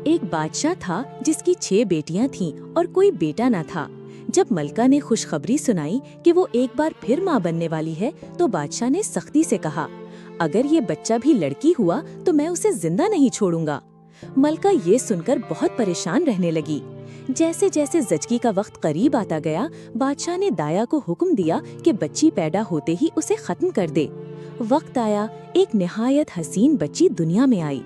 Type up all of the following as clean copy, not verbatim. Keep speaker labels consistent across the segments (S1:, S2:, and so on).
S1: ایک بادشاہ تھا جس کی 6 بیٹیاں تھیں اور کوئی بیٹا نہ تھا۔ جب ملکہ نے خوشخبری سنائی کہ وہ ایک بار پھر ماں بننے والی ہے تو بادشاہ نے سختی سے کہا، اگر یہ بچہ بھی لڑکی ہوا تو میں اسے زندہ نہیں چھوڑوں گا۔ ملکہ یہ سن کر بہت پریشان رہنے لگی۔ جیسے جیسے زچگی کا وقت قریب آتا گیا، بادشاہ نے دایا کو حکم دیا کہ بچی پیدا ہوتے ہی اسے ختم کر دے۔ وقت آیا، ایک نہایت حسین بچی دنیا میں آئی۔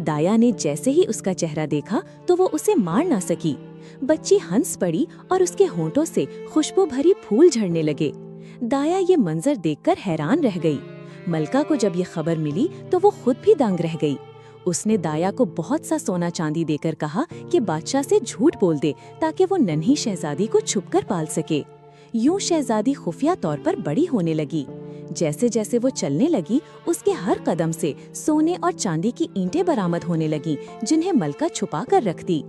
S1: دایا نے جیسے ہی اس کا چہرہ دیکھا تو وہ اسے مار نہ سکی۔ بچی ہنس پڑی اور اس کے ہونٹوں سے خوشبو بھری پھول جھڑنے لگے۔ دایا یہ منظر دیکھ کر حیران رہ گئی۔ ملکہ کو جب یہ خبر ملی تو وہ خود بھی دنگ رہ گئی۔ اس نے دایا کو بہت سا سونا چاندی دے کر کہا کہ بادشاہ سے جھوٹ بول دے تاکہ وہ ننھی شہزادی کو چھپ کر پال سکے۔ یوں شہزادی خفیہ طور پر بڑی ہونے لگی۔ جیسے جیسے وہ چلنے لگی، اس کے ہر قدم سے سونے اور چاندی کی اینٹیں برآمد ہونے لگیں جنہیں ملکہ چھپا کر رکھتی۔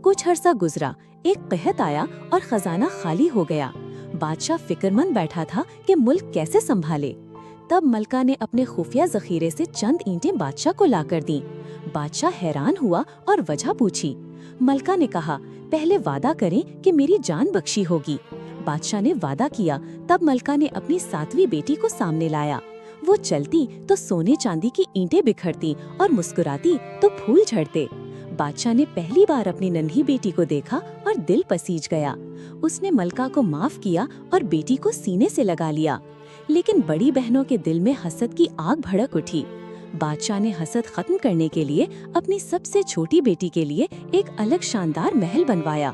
S1: کچھ عرصہ گزرا، ایک قحط آیا اور خزانہ خالی ہو گیا۔ بادشاہ فکر مند بیٹھا تھا کہ ملک کیسے سنبھالے۔ تب ملکہ نے اپنے خفیہ ذخیرے سے چند اینٹیں بادشاہ کو لا کر دیں۔ بادشاہ حیران ہوا اور وجہ پوچھی۔ ملکہ نے کہا، پہلے وعدہ کریں کہ میری جان بخشی ہوگی۔ بادشاہ نے وعدہ کیا۔ تب ملکہ نے اپنی 7ویں بیٹی کو سامنے لایا۔ وہ چلتی تو سونے چاندی کی اینٹیں بکھرتی اور مسکراتی تو پھول جھڑتے۔ بادشاہ نے پہلی بار اپنی ننھی بیٹی کو دیکھا اور دل پسیج گیا۔ اس نے ملکہ کو معاف کیا اور بیٹی کو سینے سے لگا لیا۔ لیکن بڑی بہنوں کے دل میں حسد کی آگ بھڑک اٹھی۔ بادشاہ نے حسد ختم کرنے کے لیے اپنی سب سے چھوٹی بیٹی کے لیے ایک الگ شاندار محل بنوایا۔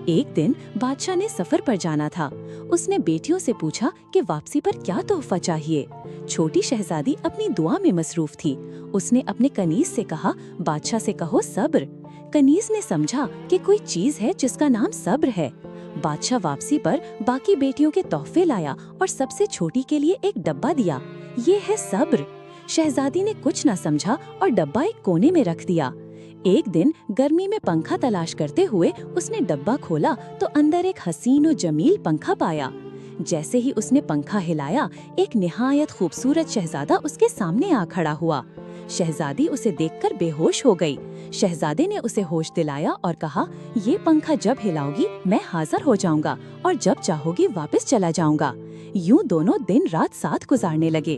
S1: ایک دن بادشاہ نے سفر پر جانا تھا۔ اس نے بیٹیوں سے پوچھا کہ واپسی پر کیا تحفہ چاہیے۔ چھوٹی شہزادی اپنی دعا میں مصروف تھی۔ اس نے اپنے کنیز سے کہا، بادشاہ سے کہو صبر۔ کنیز نے سمجھا کہ کوئی چیز ہے جس کا نام صبر ہے۔ بادشاہ واپسی پر باقی بیٹیوں کے تحفے لایا اور سب سے چھوٹی کے لیے ایک ڈبہ دیا۔ یہ ہے صبر۔ شہزادی نے کچھ نہ سمجھا اور ڈبہ ایک کونے میں رکھ دیا۔ ایک دن گرمی میں پنکھا تلاش کرتے ہوئے اس نے ڈبہ کھولا تو اندر ایک حسین و جمیل پنکھا پایا۔ جیسے ہی اس نے پنکھا ہلایا، ایک نہایت خوبصورت شہزادہ اس کے سامنے آ کھڑا ہوا۔ شہزادی اسے دیکھ کر بے ہوش ہو گئی۔ شہزادے نے اسے ہوش دلایا اور کہا، یہ پنکھا جب ہلاؤ گی میں حاضر ہو جاؤں گا اور جب چاہو گی واپس چلا جاؤں گا۔ یوں دونوں دن رات ساتھ گزارنے لگے۔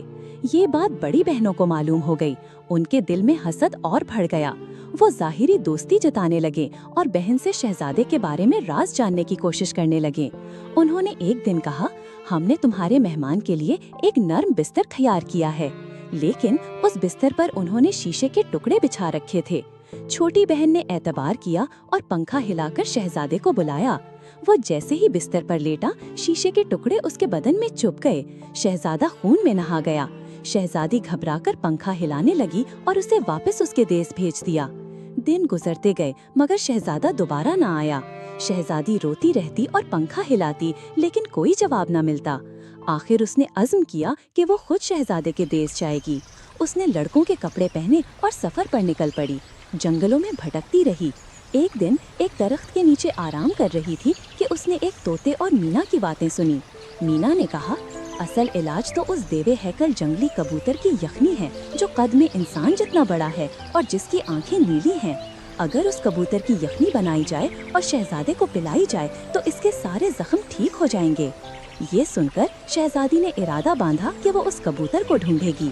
S1: یہ بات بڑی بہنوں کو معلوم ہو گئی۔ ان کے دل میں حسد اور بڑھ گیا۔ وہ ظاہری دوستی جتانے لگے اور بہن سے شہزادے کے بارے میں راز جاننے کی کوشش کرنے لگے۔ انہوں نے ایک دن کہا، ہم نے تمہارے مہمان کے لیے ایک نرم بستر تیار کیا ہے، لیکن اس بستر پر انہوں نے شیشے کے ٹکڑے بچھا رکھے تھے۔ چھوٹی بہن نے اعتبار کیا اور پنکھا ہلا کر شہزادے کو بلایا۔ وہ جیسے ہی بستر پر لیٹا، شیشے کے ٹکڑے اس کے بدن میں چپھ گئے۔ شہزادہ خون میں نہا گیا۔ شہزادی گھبرا کر پنکھا ہلانے لگی اور اسے واپس اس کے دیس بھیج دیا۔ دن گزرتے گئے مگر شہزادہ دوبارہ نہ آیا۔ شہزادی روتی رہتی اور پنکھا ہلاتی لیکن کوئی جواب نہ ملتا۔ آخر اس نے عزم کیا کہ وہ خود شہزادے کے دیس جائے گی۔ اس نے لڑکوں کے کپڑے پہنے اور سفر پر نکل پڑی۔ جنگلوں میں بھٹکتی رہی۔ ایک دن ایک درخت کے نیچے آرام کر رہی تھی کہ اس نے ایک طوطے اور مینا کی باتیں سنی۔ مینا نے کہا، اصل علاج تو اس دیوے ہیکل جنگلی کبوتر کی یخنی ہے جو قد میں انسان جتنا بڑا ہے اور جس کی آنکھیں نیلی ہیں۔ اگر اس کبوتر کی یخنی بنائی جائے اور شہزادے کو پلائی جائے تو اس کے سارے زخم ٹھیک ہو جائیں گے۔ یہ سن کر شہزادی نے ارادہ باندھا کہ وہ اس کبوتر کو ڈھونڈے گی۔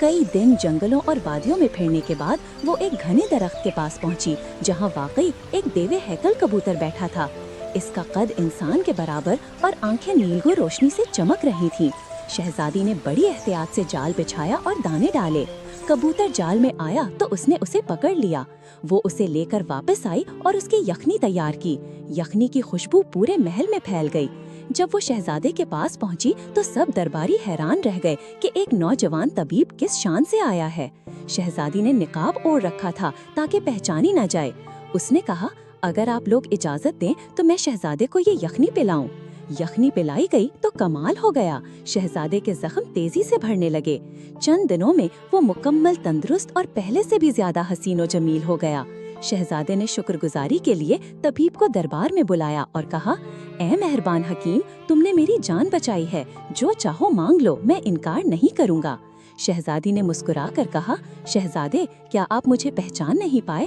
S1: کئی دن جنگلوں اور وادیوں میں پھرنے کے بعد وہ ایک گھنے درخت کے پاس پہنچی جہاں واقعی ایک دیوے ہیکل کبوتر بیٹھا تھا۔ اس کا قد انسان کے برابر اور آنکھیں نیلگو روشنی سے چمک رہی تھیں۔ شہزادی نے بڑی احتیاط سے جال بچھایا اور دانے ڈالے۔ کبوتر جال میں آیا تو اس نے اسے پکڑ لیا۔ وہ اسے لے کر واپس آئی اور اس کی یخنی تیار کی۔ یخنی کی خوشبو پورے محل میں پھیل گئی۔ جب وہ شہزادے کے پاس پہنچی تو سب درباری حیران رہ گئے کہ ایک نوجوان طبیب کس شان سے آیا ہے۔ شہزادی نے نقاب اوڑھ رکھا تھا تاکہ پہچانی نہ جائے۔ اس نے کہا، اگر آپ لوگ اجازت دیں تو میں شہزادے کو یہ یخنی پلاؤں۔ یخنی پلائی گئی تو کمال ہو گیا۔ شہزادے کے زخم تیزی سے بھرنے لگے۔ چند دنوں میں وہ مکمل تندرست اور پہلے سے بھی زیادہ حسین و جمیل ہو گیا۔ شہزادے نے شکر گزاری کے لیے طبیب کو دربار میں بلایا اور کہا، اے مہربان حکیم، تم نے میری جان بچائی ہے، جو چاہو مانگ لو، میں انکار نہیں کروں گا۔ شہزادی نے مسکرا کر کہا، شہزادے، کیا آپ مجھے پہچان نہیں پائے؟